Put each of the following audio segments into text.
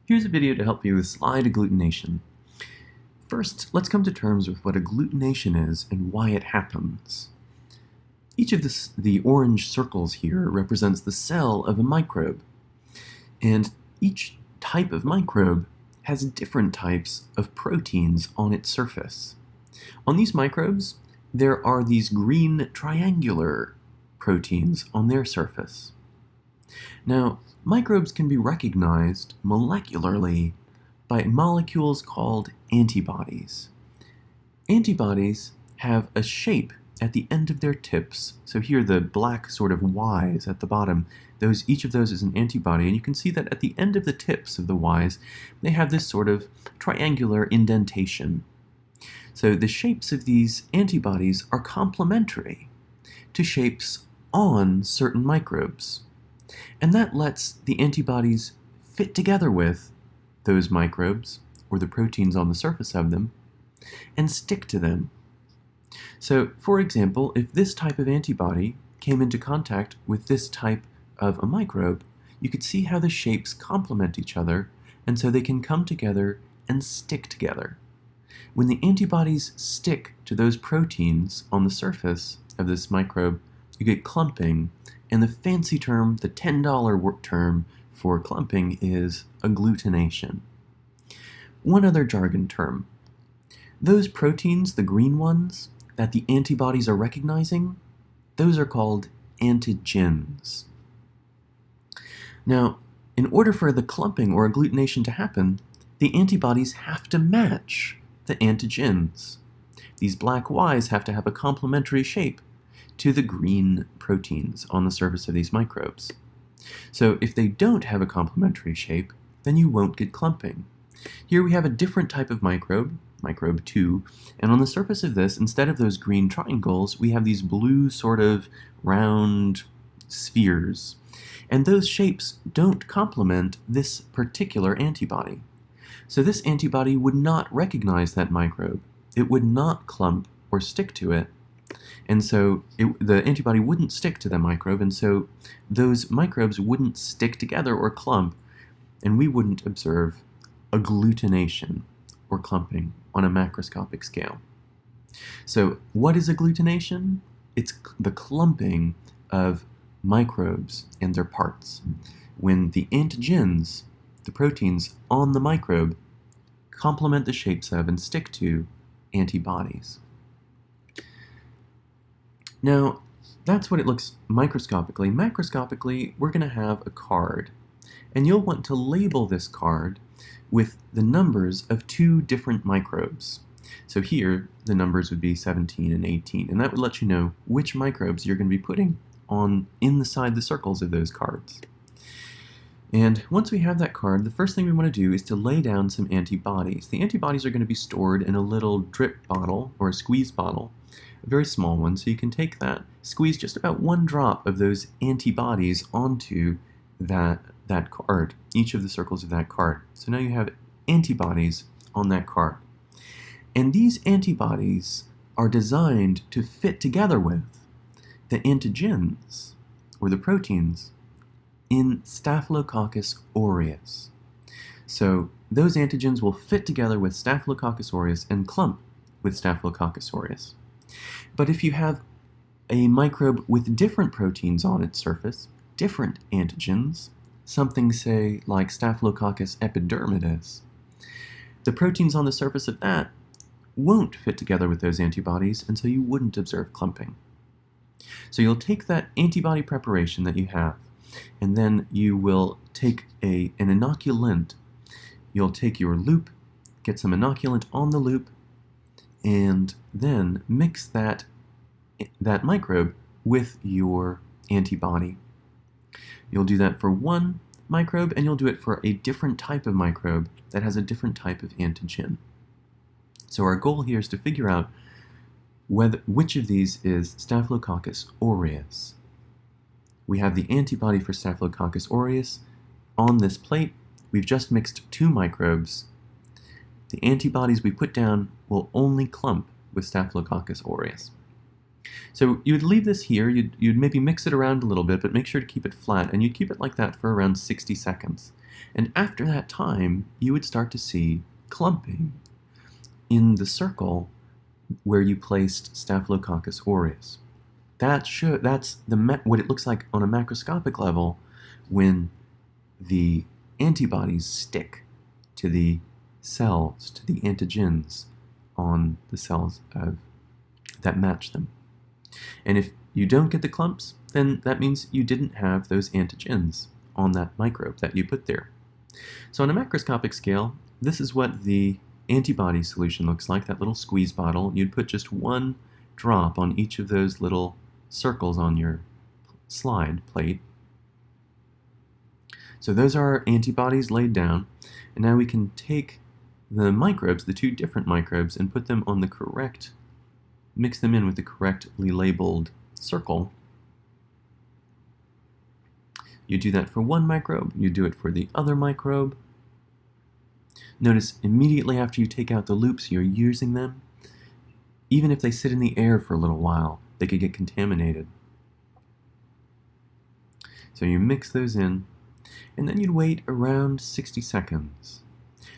Here's a video to help you with slide agglutination. First, let's come to terms with what agglutination is and why it happens. Each of the orange circles here represents the cell of a microbe, and each type of microbe has different types of proteins on its surface. On these microbes, there are these green triangular proteins on their surface. Now, microbes can be recognized molecularly by molecules called antibodies. Antibodies have a shape at the end of their tips. So here the black sort of Ys at the bottom, each of those is an antibody, and you can see that at the end of the tips of the Ys, they have this sort of triangular indentation. So the shapes of these antibodies are complementary to shapes on certain microbes. And that lets the antibodies fit together with those microbes, or the proteins on the surface of them, and stick to them. So, for example, if this type of antibody came into contact with this type of a microbe, you could see how the shapes complement each other, and so they can come together and stick together. When the antibodies stick to those proteins on the surface of this microbe, you get clumping, and the fancy term, the $10 term for clumping is agglutination. One other jargon term. Those proteins, the green ones, that the antibodies are recognizing, those are called antigens. Now, in order for the clumping or agglutination to happen, the antibodies have to match the antigens. These black Ys have to have a complementary shape to the green proteins on the surface of these microbes. So if they don't have a complementary shape, then you won't get clumping. Here we have a different type of microbe, microbe 2, and on the surface of this, instead of those green triangles, we have these blue sort of round spheres. And those shapes don't complement this particular antibody. So this antibody would not recognize that microbe. It would not clump or stick to it. And so the antibody wouldn't stick to the microbe, and so those microbes wouldn't stick together or clump, and we wouldn't observe agglutination or clumping on a macroscopic scale. So what is agglutination? It's the clumping of microbes and their parts. When the antigens, the proteins on the microbe, complement the shapes of and stick to antibodies. Now, that's what it looks microscopically. Macroscopically, we're going to have a card, and you'll want to label this card with the numbers of two different microbes. So here, the numbers would be 17 and 18, and that would let you know which microbes you're going to be putting on inside the circles of those cards. And once we have that card, the first thing we want to do is to lay down some antibodies. The antibodies are going to be stored in a little drip bottle, or a squeeze bottle, a very small one, so you can take that, squeeze just about one drop of those antibodies onto that card, each of the circles of that card. So now you have antibodies on that card. And these antibodies are designed to fit together with the antigens, or the proteins, in Staphylococcus aureus. So those antigens will fit together with Staphylococcus aureus and clump with Staphylococcus aureus. But if you have a microbe with different proteins on its surface, different antigens, something say like Staphylococcus epidermidis, the proteins on the surface of that won't fit together with those antibodies, and so you wouldn't observe clumping. So you'll take that antibody preparation that you have, and then you will take an inoculant. You'll take your loop, get some inoculant on the loop, and then mix that microbe with your antibody. You'll do that for one microbe, and you'll do it for a different type of microbe that has a different type of antigen. So our goal here is to figure out which of these is Staphylococcus aureus. We have the antibody for Staphylococcus aureus on this plate. We've just mixed two microbes. The antibodies we put down will only clump with Staphylococcus aureus. So you would leave this here, you'd maybe mix it around a little bit, but make sure to keep it flat, and you'd keep it like that for around 60 seconds. And after that time, you would start to see clumping in the circle where you placed Staphylococcus aureus. That's what it looks like on a macroscopic level when the antibodies stick to the cells, to the antigens on the cells that match them. And if you don't get the clumps, then that means you didn't have those antigens on that microbe that you put there. So on a macroscopic scale, this is what the antibody solution looks like, that little squeeze bottle. You'd put just one drop on each of those little circles on your slide plate. So those are our antibodies laid down, and now we can take the microbes, the two different microbes, and put them on the correct, mix them in with the correctly labeled circle. You do that for one microbe, you do it for the other microbe. Notice immediately after you take out the loops, you're using them. Even if they sit in the air for a little while, they could get contaminated. So you mix those in, and then you'd wait around 60 seconds.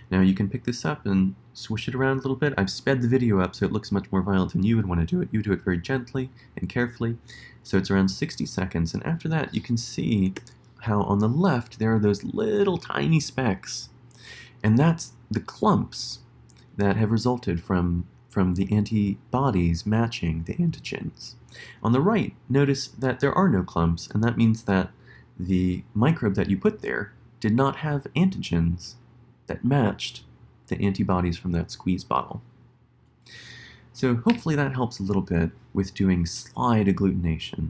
Now you can pick this up and swish it around a little bit. I've sped the video up so it looks much more violent than you would want to do it. You do it very gently and carefully. So it's around 60 seconds, and after that you can see how on the left there are those little tiny specks. And that's the clumps that have resulted from the antibodies matching the antigens. On the right, notice that there are no clumps, and that means that the microbe that you put there did not have antigens that matched the antibodies from that squeeze bottle. So hopefully that helps a little bit with doing slide agglutination.